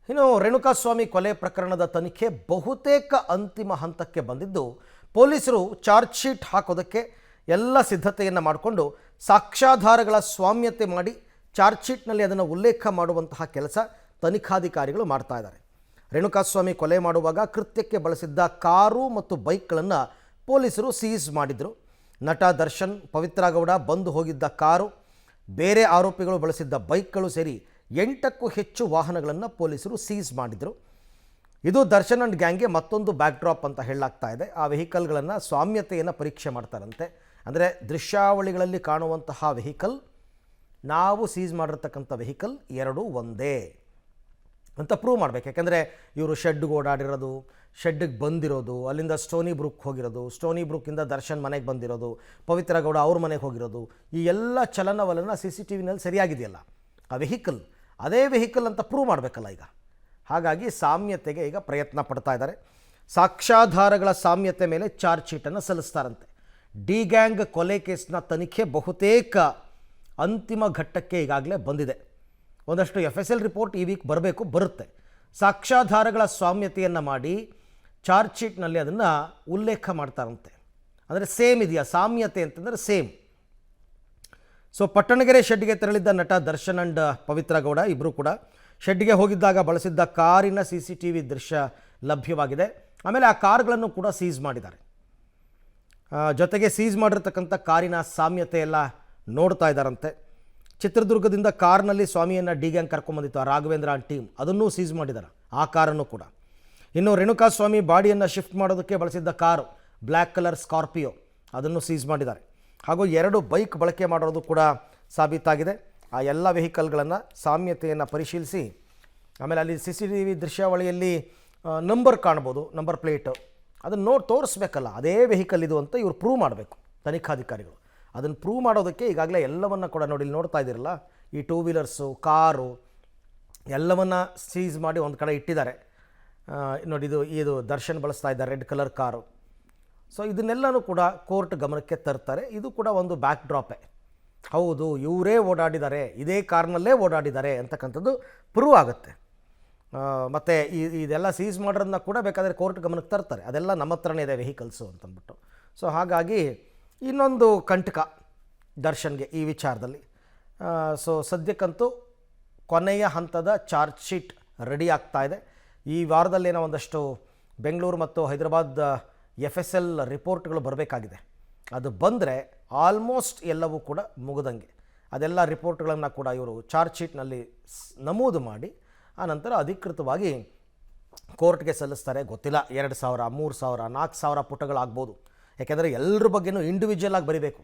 ಇನ್ನು ರೇಣುಕಾಸ್ವಾಮಿ ಕೊಲೆ ಪ್ರಕರಣದ ತನಿಖೆ ಬಹುತೇಕ ಅಂತಿಮ ಹಂತಕ್ಕೆ ಬಂದಿದ್ದು ಪೊಲೀಸರು ಚಾರ್ಜ್ ಶೀಟ್ ಹಾಕೋದಕ್ಕೆ ಎಲ್ಲ ಸಿದ್ಧತೆಯನ್ನು ಮಾಡಿಕೊಂಡು ಸಾಕ್ಷ್ಯಾಧಾರಗಳ ಸ್ವಾಮ್ಯತೆ ಮಾಡಿ ಚಾರ್ಜ್ ಶೀಟ್ನಲ್ಲಿ ಅದನ್ನು ಉಲ್ಲೇಖ ಮಾಡುವಂತಹ ಕೆಲಸ ತನಿಖಾಧಿಕಾರಿಗಳು ಮಾಡ್ತಾ ಇದ್ದಾರೆ. ರೇಣುಕಾಸ್ವಾಮಿ ಕೊಲೆ ಮಾಡುವಾಗ ಕೃತ್ಯಕ್ಕೆ ಬಳಸಿದ್ದ ಕಾರು ಮತ್ತು ಬೈಕ್ಗಳನ್ನು ಪೊಲೀಸರು ಸೀಸ್ ಮಾಡಿದರು. ನಟ ದರ್ಶನ್, ಪವಿತ್ರ ಗೌಡ ಬಂದು ಹೋಗಿದ್ದ ಕಾರು, ಬೇರೆ ಆರೋಪಿಗಳು ಬಳಸಿದ್ದ ಬೈಕ್ಗಳು ಸೇರಿ 8ಕ್ಕೂ ಹೆಚ್ಚು ವಾಹನಗಳನ್ನು ಪೊಲೀಸರು ಸೀಸ್ ಮಾಡಿದರು. ಇದು ದರ್ಶನ್ ಅಂಡ್ ಗ್ಯಾಂಗ್ಗೆ ಮತ್ತೊಂದು ಬ್ಯಾಕ್ ಡ್ರಾಪ್ ಅಂತ ಹೇಳಲಾಗ್ತಾ ಇದೆ. ಆ ವೆಹಿಕಲ್ಗಳನ್ನು ಸ್ವಾಮ್ಯತೆಯನ್ನು ಪರೀಕ್ಷೆ ಮಾಡ್ತಾರಂತೆ. ಅಂದರೆ ದೃಶ್ಯಾವಳಿಗಳಲ್ಲಿ ಕಾಣುವಂತಹ ವೆಹಿಕಲ್, ನಾವು ಸೀಸ್ ಮಾಡಿರ್ತಕ್ಕಂಥ ವೆಹಿಕಲ್ ಎರಡೂ ಒಂದೇ ಅಂತ ಪ್ರೂವ್ ಮಾಡಬೇಕು. ಯಾಕೆಂದರೆ ಇವರು ಶೆಡ್ಗೆ ಓಡಾಡಿರೋದು, ಶೆಡ್ಗೆ ಬಂದಿರೋದು, ಅಲ್ಲಿಂದ ಸ್ಟೋನಿ ಬ್ರೂಕ್ ಹೋಗಿರೋದು, ಸ್ಟೋನಿ ಬ್ರೂಕಿಂದ ದರ್ಶನ್ ಮನೆಗೆ ಬಂದಿರೋದು, ಪವಿತ್ರ ಗೌಡ ಅವ್ರ ಮನೆಗೆ ಹೋಗಿರೋದು, ಈ ಎಲ್ಲ ಚಲನವಲನ CCTVನಲ್ಲಿ ಸರಿಯಾಗಿದೆಯಲ್ಲ, ಆ ವೆಹಿಕಲ್ ಅದೇ ವೆಹಿಕಲ್ ಅಂತ ಪ್ರೂವ್ ಮಾಡಬೇಕಲ್ಲ ಈಗ. ಹಾಗಾಗಿ ಸಾಮ್ಯತೆಗೆ ಈಗ ಪ್ರಯತ್ನ ಪಡ್ತಾ ಇದ್ದಾರೆ. ಸಾಕ್ಷ್ಯಾಧಾರಗಳ ಸಾಮ್ಯತೆ ಮೇಲೆ ಚಾರ್ಜ್ ಶೀಟನ್ನು ಸಲ್ಲಿಸ್ತಾರಂತೆ. ಡಿ ಗ್ಯಾಂಗ್ ಕೊಲೆ ಕೇಸ್ನ ತನಿಖೆ ಬಹುತೇಕ ಅಂತಿಮ ಘಟ್ಟಕ್ಕೆ ಈಗಾಗಲೇ ಬಂದಿದೆ. ಒಂದಷ್ಟು FSL ರಿಪೋರ್ಟ್ ಈ ವೀಕ್ ಬರುತ್ತೆ. ಸಾಕ್ಷ್ಯಾಧಾರಗಳ ಸ್ವಾಮ್ಯತೆಯನ್ನು ಮಾಡಿ ಚಾರ್ಜ್ ಶೀಟ್ನಲ್ಲಿ ಅದನ್ನು ಉಲ್ಲೇಖ ಮಾಡ್ತಾರಂತೆ. ಅಂದರೆ ಸೇಮ್ ಇದೆಯಾ, ಸಾಮ್ಯತೆ ಅಂತಂದರೆ ಸೇಮ್. ಸೊ ಪಟ್ಟಣಗೆರೆ ಶೆಡ್ಗೆ ತೆರಳಿದ್ದ ನಟ ದರ್ಶನ್ ಅಂಡ್ ಪವಿತ್ರ ಗೌಡ ಇಬ್ಬರು ಕೂಡ ಶೆಡ್ಗೆ ಹೋಗಿದ್ದಾಗ ಬಳಸಿದ್ದ ಕಾರಿನ CCTV ದೃಶ್ಯ ಲಭ್ಯವಾಗಿದೆ. ಆಮೇಲೆ ಆ ಕಾರ್ಗಳನ್ನು ಕೂಡ ಸೀಸ್ ಮಾಡಿದ್ದಾರೆ. ಜೊತೆಗೆ ಸೀಸ್ ಮಾಡಿರ್ತಕ್ಕಂಥ ಕಾರಿನ ಸಾಮ್ಯತೆ ಎಲ್ಲ ನೋಡ್ತಾ ಇದ್ದಾರಂತೆ. ಚಿತ್ರದುರ್ಗದಿಂದ ಕಾರ್ನಲ್ಲಿ ಸ್ವಾಮಿಯನ್ನು ಡಿ ಗ್ಯಾಂಗ್ ಕರ್ಕೊಂಬಂದಿತ್ತು, ಆ ರಾಘವೇಂದ್ರ ಅಂಡ್ ಟೀಮ್, ಅದನ್ನೂ ಸೀಸ್ ಮಾಡಿದ್ದಾರೆ, ಆ ಕಾರನ್ನು ಕೂಡ. ಇನ್ನು ರೇಣುಕಾಸ್ವಾಮಿ ಬಾಡಿಯನ್ನು ಶಿಫ್ಟ್ ಮಾಡೋದಕ್ಕೆ ಬಳಸಿದ್ದ ಕಾರು, ಬ್ಲ್ಯಾಕ್ ಕಲರ್ ಸ್ಕಾರ್ಪಿಯೋ, ಅದನ್ನು ಸೀಸ್ ಮಾಡಿದ್ದಾರೆ. ಹಾಗೂ 2 ಬೈಕ್ ಬಳಕೆ ಮಾಡೋದು ಕೂಡ ಸಾಬೀತಾಗಿದೆ. ಆ ಎಲ್ಲ ವೆಹಿಕಲ್ಗಳನ್ನು ಸಾಮ್ಯತೆಯನ್ನು ಪರಿಶೀಲಿಸಿ ಆಮೇಲೆ ಅಲ್ಲಿ CCTV ದೃಶ್ಯಾವಳಿಯಲ್ಲಿ ನಂಬರ್ ಕಾಣ್ಬೋದು, ನಂಬರ್ ಪ್ಲೇಟು, ಅದನ್ನು ತೋರಿಸ್ಬೇಕಲ್ಲ, ಅದೇ ವೆಹಿಕಲ್ ಇದು ಅಂತ ಇವರು ಪ್ರೂವ್ ಮಾಡಬೇಕು ತನಿಖಾಧಿಕಾರಿಗಳು. ಅದನ್ನು ಪ್ರೂವ್ ಮಾಡೋದಕ್ಕೆ ಈಗಾಗಲೇ ಎಲ್ಲವನ್ನು ಕೂಡ ನೋಡಿ ನೋಡ್ತಾ ಇದ್ದೀರಲ್ಲ, ಈ 2 ವೀಲರ್ಸು, ಕಾರು ಎಲ್ಲವನ್ನು ಸೀಸ್ ಮಾಡಿ ಒಂದು ಕಡೆ ಇಟ್ಟಿದ್ದಾರೆ ನೋಡಿ. ಇದು ದರ್ಶನ್ ಬಳಸ್ತಾ ಇದ್ದಾರೆ ರೆಡ್ ಕಲರ್ ಕಾರು. ಸೊ ಇದನ್ನೆಲ್ಲನೂ ಕೂಡ ಕೋರ್ಟ್ ಗಮನಕ್ಕೆ ತರ್ತಾರೆ. ಇದು ಕೂಡ ಒಂದು ಬ್ಯಾಕ್ ಡ್ರಾಪೇ. ಹೌದು, ಇವರೇ ಓಡಾಡಿದ್ದಾರೆ, ಇದೇ ಕಾರ್ನಲ್ಲೇ ಓಡಾಡಿದ್ದಾರೆ ಅಂತಕ್ಕಂಥದ್ದು ಪ್ರೂವ್ ಆಗುತ್ತೆ. ಮತ್ತು ಇದೆಲ್ಲ ಸೀಸ್ ಮಾಡೋದನ್ನ ಕೂಡ ಬೇಕಾದರೆ ಕೋರ್ಟ್ ಗಮನಕ್ಕೆ ತರ್ತಾರೆ, ಅದೆಲ್ಲ ನಮ್ಮ ಹತ್ರನೇ ಇದೆ ವೆಹಿಕಲ್ಸು ಅಂತಂದ್ಬಿಟ್ಟು. ಸೊ ಹಾಗಾಗಿ ಇನ್ನೊಂದು ಕಂಟಕ ದರ್ಶನ್ಗೆ ಈ ವಿಚಾರದಲ್ಲಿ. ಸೊ ಸದ್ಯಕ್ಕಂತೂ ಕೊನೆಯ ಹಂತದ ಚಾರ್ಜ್ ಶೀಟ್ ರೆಡಿ ಆಗ್ತಾ ಇದೆ. ಈ ವಾರದಲ್ಲೇನೋ ಒಂದಷ್ಟು ಬೆಂಗಳೂರು ಮತ್ತು ಹೈದರಾಬಾದ್ FSL ರಿಪೋರ್ಟ್ಗಳು ಬರಬೇಕಾಗಿದೆ. ಅದು ಬಂದರೆ ಆಲ್ಮೋಸ್ಟ್ ಎಲ್ಲವೂ ಕೂಡ ಮುಗಿದಂಗೆ. ಅದೆಲ್ಲ ರಿಪೋರ್ಟ್ಗಳನ್ನು ಕೂಡ ಇವರು ಚಾರ್ಜ್ ಶೀಟ್ನಲ್ಲಿ ನಮೂದು ಮಾಡಿ ಆನಂತರ ಅಧಿಕೃತವಾಗಿ ಕೋರ್ಟ್ಗೆ ಸಲ್ಲಿಸ್ತಾರೆ. ಗೊತ್ತಿಲ್ಲ, 2,000, 3,000, 4,000 ಪುಟಗಳಾಗ್ಬೋದು. ಯಾಕೆಂದರೆ ಎಲ್ಲರ ಬಗ್ಗೆನೂ ಇಂಡಿವಿಜುವಲ್ ಆಗಿ ಬರೀಬೇಕು.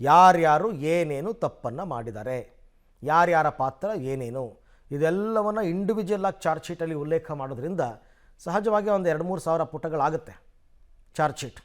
ಯಾರ್ಯಾರು ಏನೇನು ತಪ್ಪನ್ನು ಮಾಡಿದ್ದಾರೆ, ಯಾರ್ಯಾರ ಪಾತ್ರ ಏನೇನು, ಇದೆಲ್ಲವನ್ನು ಇಂಡಿವಿಜುವಲ್ ಆಗಿ ಚಾರ್ಜ್ ಶೀಟಲ್ಲಿ ಉಲ್ಲೇಖ ಮಾಡೋದ್ರಿಂದ ಸಹಜವಾಗಿ ಒಂದು 2,000-3,000 ಪುಟಗಳಾಗುತ್ತೆ ಚಾರ್ಜ್ ಶೀಟ್.